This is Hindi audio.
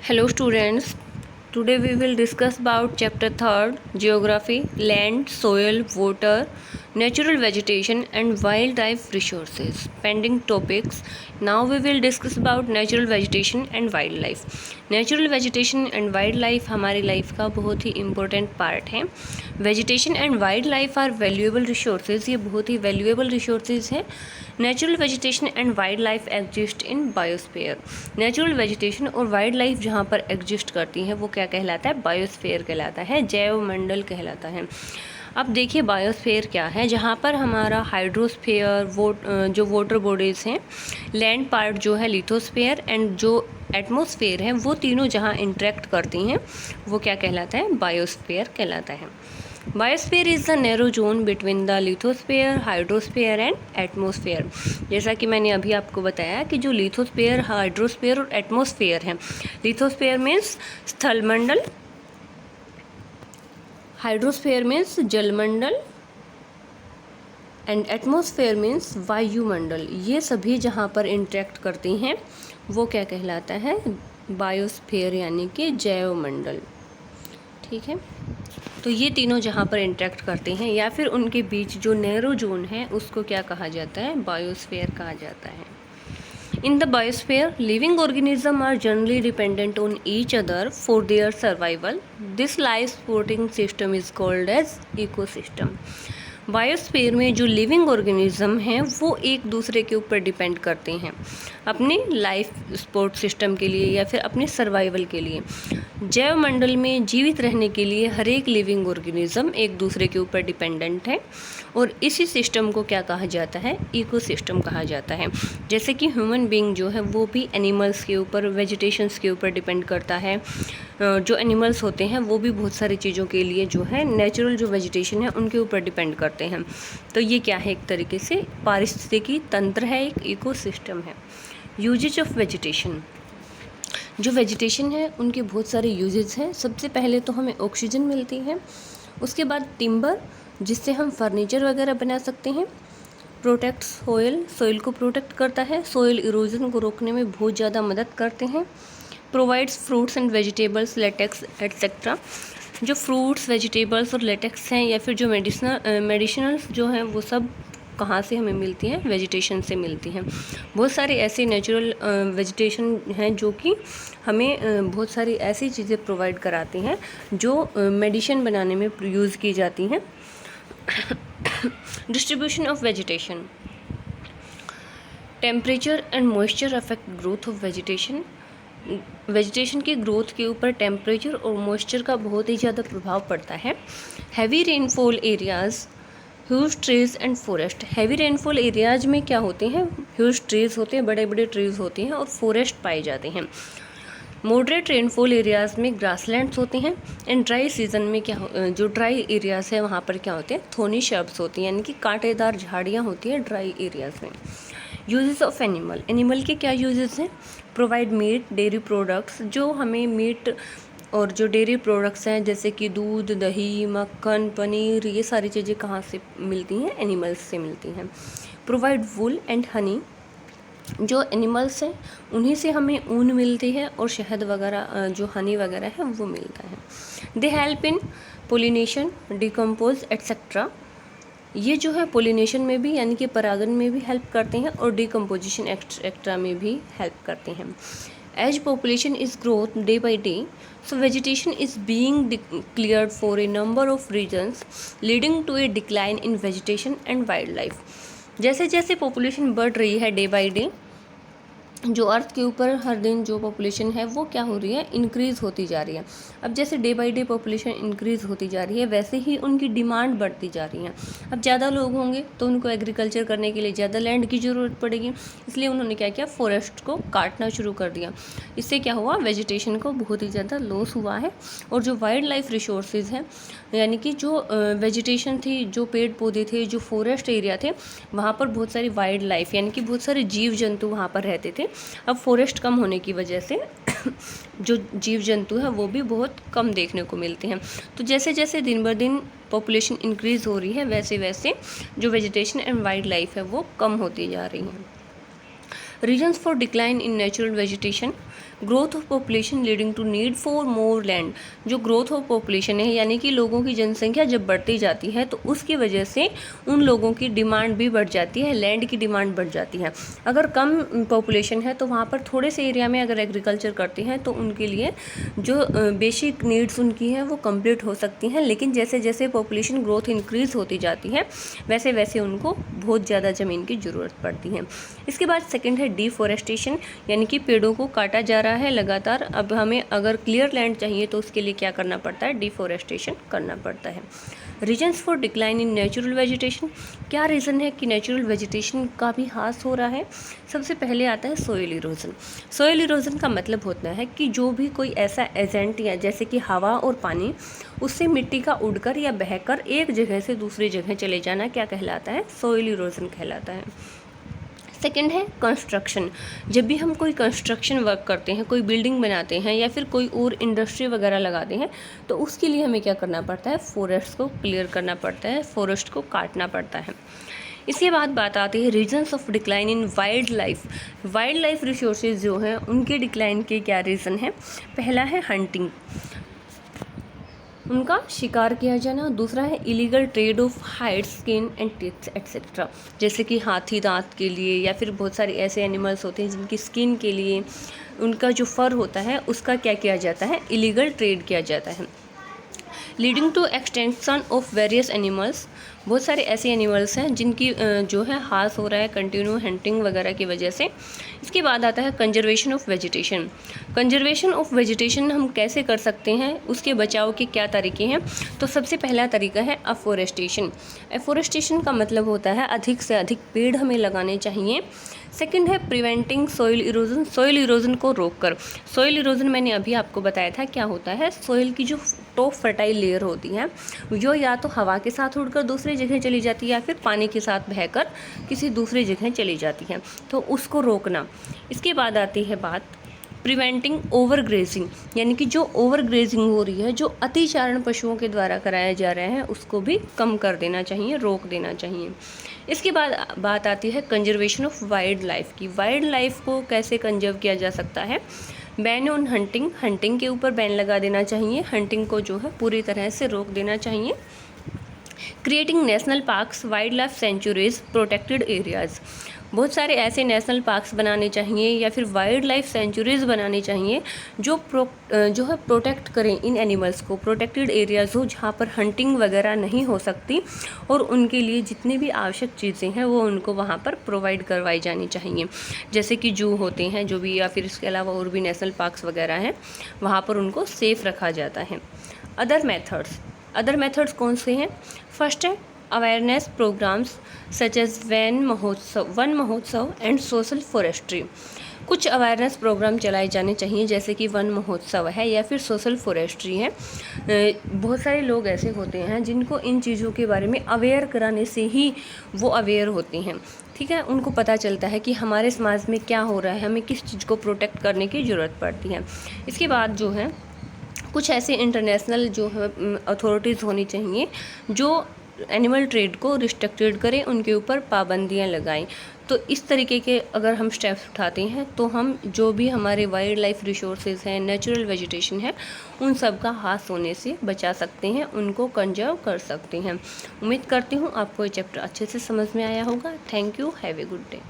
Hello students, today we will discuss about chapter 3rd Geography, Land, Soil, Water, Natural Vegetation and Wildlife Resources. Pending topics. Now we will discuss about natural vegetation and wildlife. Natural vegetation and wildlife हमारी लाइफ का बहुत ही इम्पोर्टेंट पार्ट है. Vegetation and wildlife are valuable resources, ये बहुत ही वैल्यूएबल रिसोर्सेज हैं. Natural vegetation and wildlife exist in biosphere. Natural vegetation और वाइल्ड लाइफ जहाँ पर एग्जिस्ट करती हैं वो क्या कहलाता है? बायोस्फीयर कहलाता है, जैव मंडल कहलाता है. अब देखिए बायोस्फीयर क्या है, जहाँ पर हमारा हाइड्रोस्फीयर, जो वाटर बॉडीज़ हैं, लैंड पार्ट जो है लिथोस्फीयर एंड जो एटमॉस्फेयर है, वो तीनों जहाँ इंटरेक्ट करती हैं वो क्या कहलाता है? बायोस्फीयर कहलाता है. Biosphere is the narrow zone between the lithosphere, hydrosphere and atmosphere. जैसा कि मैंने अभी आपको बताया कि जो लिथोस्फीयर, हाइड्रोस्फीयर और एटमॉस्फेयर है, लिथोस्फीयर मीन्स स्थलमंडल, हाइड्रोस्फीयर मीन्स जलमंडल एंड एटमॉस्फेयर मीन्स वायुमंडल. ये सभी जहाँ पर इंटरेक्ट करती हैं वो क्या कहलाता है? बायोस्फीयर यानी कि जैवमंडल. ठीक है, तो ये तीनों जहाँ पर इंटरेक्ट करते हैं या फिर उनके बीच जो नैरो जोन है उसको क्या कहा जाता है? बायोस्फीयर कहा जाता है. In the biosphere, living organisms are generally dependent on each other for their survival. This life supporting system is called as ecosystem. Biosphere में जो लिविंग ऑर्गेनिज्म हैं वो एक दूसरे के ऊपर डिपेंड करते हैं अपने लाइफ सपोर्ट सिस्टम के लिए या फिर अपने सर्वाइवल के लिए. जैव मंडल में जीवित रहने के लिए हर एक लिविंग ऑर्गेनिज्म एक दूसरे के ऊपर डिपेंडेंट है और इसी सिस्टम को क्या कहा जाता है? इकोसिस्टम कहा जाता है. जैसे कि ह्यूमन बीइंग जो है वो भी एनिमल्स के ऊपर, वेजिटेशंस के ऊपर डिपेंड करता है. जो एनिमल्स होते हैं वो भी बहुत सारी चीज़ों के लिए जो है नेचुरल जो वेजिटेशन है उनके ऊपर डिपेंड करते हैं. तो ये क्या है? एक तरीके से पारिस्थितिकी तंत्र है, एक इकोसिस्टम है. Uses of vegetation. जो वेजिटेशन है उनके बहुत सारे यूजेज हैं. सबसे पहले तो हमें ऑक्सीजन मिलती है, उसके बाद टिम्बर जिससे हम फर्नीचर वगैरह बना सकते हैं. प्रोटेक्ट सोइल, सोइल को प्रोटेक्ट करता है, सोइल इरोजन को रोकने में बहुत ज़्यादा मदद करते हैं. Provides fruits and vegetables, latex etcetera. जो फ्रूट्स, वेजिटेबल्स और लेटेक्स हैं या फिर जो मेडिसिनल्स जो हैं वो सब कहाँ से हमें मिलती हैं? वेजिटेशन से मिलती हैं. बहुत सारे ऐसे नेचुरल वेजिटेशन हैं जो कि हमें बहुत सारी ऐसी चीज़ें प्रोवाइड कराती हैं जो मेडिसिन बनाने में यूज़ की जाती हैं. Distribution of vegetation. Temperature and moisture affect growth of vegetation. Vegetation की ग्रोथ के ऊपर टेम्परेचर और मॉइस्चर का बहुत ही ज़्यादा प्रभाव पड़ता है. Heavy rainfall areas, huge trees and forest. Heavy rainfall areas में क्या होते हैं? ह्यूज ट्रीज होते हैं, बड़े बड़े ट्रीज होते हैं और फॉरेस्ट पाए जाते हैं. मॉडरेट रेनफॉल एरियाज़ में ग्रासलैंड्स होते हैं. एंड ड्राई सीजन में जो ड्राई एरियाज़ है वहाँ पर क्या होते हैं? थोनी शर्ब्स होती हैं, यानी कि कांटेदार झाड़ियाँ होती हैं ड्राई एरियाज़ में. Uses of animal. एनिमल के क्या यूजेस हैं? Provide meat, dairy products. जो हमें मीट और जो डेयरी प्रोडक्ट्स हैं जैसे कि दूध, दही, मक्खन, पनीर, ये सारी चीज़ें कहाँ से मिलती हैं? एनिमल्स से मिलती हैं. Provide wool and honey. जो एनिमल्स हैं उन्हीं से हमें ऊन मिलती है और शहद वगैरह, जो हनी वगैरह है वो मिलता है. They help in pollination, decompose etcetera. ये जो है पोलिनेशन में भी यानी कि परागन में भी हेल्प करते हैं और डिकम्पोजिशन एक्स्ट्रा में भी हेल्प करते हैं. As population is growth day by day, so vegetation is being cleared for a number of reasons, leading to a decline in vegetation and wildlife. जैसे जैसे पॉपुलेशन बढ़ रही है डे बाय डे, जो अर्थ के ऊपर हर दिन जो पॉपुलेशन है वो क्या हो रही है? इंक्रीज़ होती जा रही है. अब जैसे day by day population increase होती जा रही है वैसे ही उनकी डिमांड बढ़ती जा रही है. अब ज़्यादा लोग होंगे तो उनको एग्रीकल्चर करने के लिए ज़्यादा लैंड की ज़रूरत पड़ेगी, इसलिए उन्होंने क्या किया? फॉरेस्ट को काटना शुरू कर दिया. इससे क्या हुआ? वेजिटेशन को बहुत ही ज़्यादा लॉस हुआ है. और जो वाइल्ड लाइफ रिसोर्सेज हैं यानी कि जो वेजिटेशन थी, जो पेड़ पौधे थे, जो फॉरेस्ट एरिया थे, वहाँ पर बहुत सारी वाइल्ड लाइफ यानी कि बहुत सारे जीव जंतु वहाँ पर रहते थे. अब फॉरेस्ट कम होने की वजह से जो जीव जंतु है वो भी बहुत कम देखने को मिलते हैं. तो जैसे जैसे दिन ब दिन पॉपुलेशन इंक्रीज़ हो रही है वैसे वैसे जो वेजिटेशन एंड वाइल्ड लाइफ है वो कम होती जा रही है. Reasons for decline in natural vegetation. Growth of population leading to need for more land. जो ग्रोथ ऑफ पॉपुलेशन है यानी कि लोगों की जनसंख्या जब बढ़ती जाती है तो उसकी वजह से उन लोगों की डिमांड भी बढ़ जाती है, लैंड की डिमांड बढ़ जाती है। अगर कम पॉपुलेशन है तो वहाँ पर थोड़े से एरिया में अगर एग्रीकल्चर करते हैं तो उनके लिए जो बेसिक नीड्स उनकी हैं वो कंप्लीट हो सकती हैं। लेकिन जैसे जैसे पॉपुलेशन ग्रोथ इंक्रीज़ होती जाती है वैसे वैसे उनको बहुत ज़्यादा ज़मीन की ज़रूरत पड़ती है। इसके बाद सेकंड है डिफॉरेस्टेशन, यानी कि पेड़ों को काटा जा रहा है लगातार। अब हमें अगर क्लियर लैंड चाहिए तो उसके लिए क्या करना पड़ता है, डिफॉरेस्टेशन करना पड़ता है। Reasons for decline in natural vegetation, क्या रीज़न है कि नेचुरल वेजिटेशन का भी ह्रास हो रहा है। सबसे पहले आता है सोइल इरोजन। सोइल इरोजन का मतलब होता है कि जो भी कोई ऐसा एजेंट या जैसे कि हवा और पानी, उससे मिट्टी का उड़कर या बहकर एक जगह से दूसरी जगह चले जाना क्या कहलाता है, सोइल इरोजन कहलाता है। सेकेंड है कंस्ट्रक्शन। जब भी हम कोई कंस्ट्रक्शन वर्क करते हैं, कोई बिल्डिंग बनाते हैं या फिर कोई और इंडस्ट्री वगैरह लगाते हैं तो उसके लिए हमें क्या करना पड़ता है, फॉरेस्ट को क्लियर करना पड़ता है, फॉरेस्ट को काटना पड़ता है। इसके बाद बात आती है reasons of decline in wildlife. Wildlife resources जो हैं उनके डिक्लाइन के क्या रीज़न है। पहला है हंटिंग, उनका शिकार किया जाना। दूसरा है illegal trade off hide, skin and tips etcetera, जैसे कि हाथी दांत के लिए या फिर बहुत सारे ऐसे एनिमल्स होते हैं जिनकी स्किन के लिए उनका जो फर होता है उसका क्या किया जाता है, इलीगल ट्रेड किया जाता है। Leading to extension of various animals, बहुत सारे ऐसे एनिमल्स हैं जिनकी जो है ह्रास हो रहा है कंटिन्यू हंटिंग वगैरह की वजह से। इसके बाद आता है conservation of vegetation. Conservation of vegetation हम कैसे कर सकते हैं, उसके बचाव के क्या तरीके हैं। तो सबसे पहला तरीका है अफोरेस्टेशन। एफोरेस्टेशन का मतलब होता है अधिक से अधिक पेड़ हमें लगाने चाहिए। सेकंड है preventing soil erosion, soil erosion को रोककर। सॉइल इरोजन मैंने अभी आपको बताया था क्या होता है, सॉइल की जो टॉप फर्टाइल लेयर होती है जो या तो हवा के साथ उड़कर दूसरी जगह चली जाती है या फिर पानी के साथ बहकर किसी दूसरी जगह चली जाती है, तो उसको रोकना। इसके बाद आती है बात प्रिवेंटिंग ओवर ग्रेजिंग, यानी कि जो ओवर ग्रेजिंग हो रही है, जो अतिचारण पशुओं के द्वारा कराया जा रहा है उसको भी कम कर देना चाहिए, रोक देना चाहिए। इसके बाद बात आती है कंजर्वेशन ऑफ वाइल्ड लाइफ की। वाइल्ड लाइफ को कैसे कंजर्व किया जा सकता है। बैन ऑन हंटिंग, हंटिंग के ऊपर बैन लगा देना चाहिए, हंटिंग को जो है पूरी तरह से रोक देना चाहिए। Creating national parks, wild life sanctuaries, protected areas, बहुत सारे ऐसे नेशनल पार्क्स बनाने चाहिए या फिर वाइल्ड लाइफ सेंचुरीज़ बनाने चाहिए जो है प्रोटेक्ट करें इन एनिमल्स को। प्रोटेक्टेड एरियाज़ हो जहाँ पर हंटिंग वगैरह नहीं हो सकती और उनके लिए जितनी भी आवश्यक चीज़ें हैं वो उनको वहाँ पर प्रोवाइड करवाई जानी चाहिए, जैसे कि जू होते हैं जो भी, या फिर इसके अलावा और भी नेशनल पार्क्स वगैरह हैं वहाँ पर उनको सेफ़ रखा जाता है। अदर मेथड्स कौन से हैं। फर्स्ट है awareness programs such as Van Mahotsav and social forestry. कुछ अवेयरनेस प्रोग्राम चलाए जाने चाहिए जैसे कि वन महोत्सव है या फिर सोशल फॉरेस्ट्री है। बहुत सारे लोग ऐसे होते हैं जिनको इन चीज़ों के बारे में अवेयर कराने से ही वो अवेयर होते हैं, ठीक है, उनको पता चलता है कि हमारे समाज में क्या हो रहा है, हमें किस चीज़ को प्रोटेक्ट करने की ज़रूरत पड़ती है। इसके बाद जो है कुछ ऐसे इंटरनेशनल जो है अथॉरिटीज़ होनी चाहिए जो एनिमल ट्रेड को रिस्ट्रिक्टेड करें, उनके ऊपर पाबंदियां लगाएं। तो इस तरीके के अगर हम स्टेप्स उठाते हैं तो हम जो भी हमारे वाइल्ड लाइफ रिसोर्सेज हैं, नेचुरल वेजिटेशन है, उन सब का ह्रास होने से बचा सकते हैं, उनको कंजर्व कर सकते हैं। उम्मीद करती हूँ आपको ये चैप्टर अच्छे से समझ में आया होगा। Thank you, have a good day.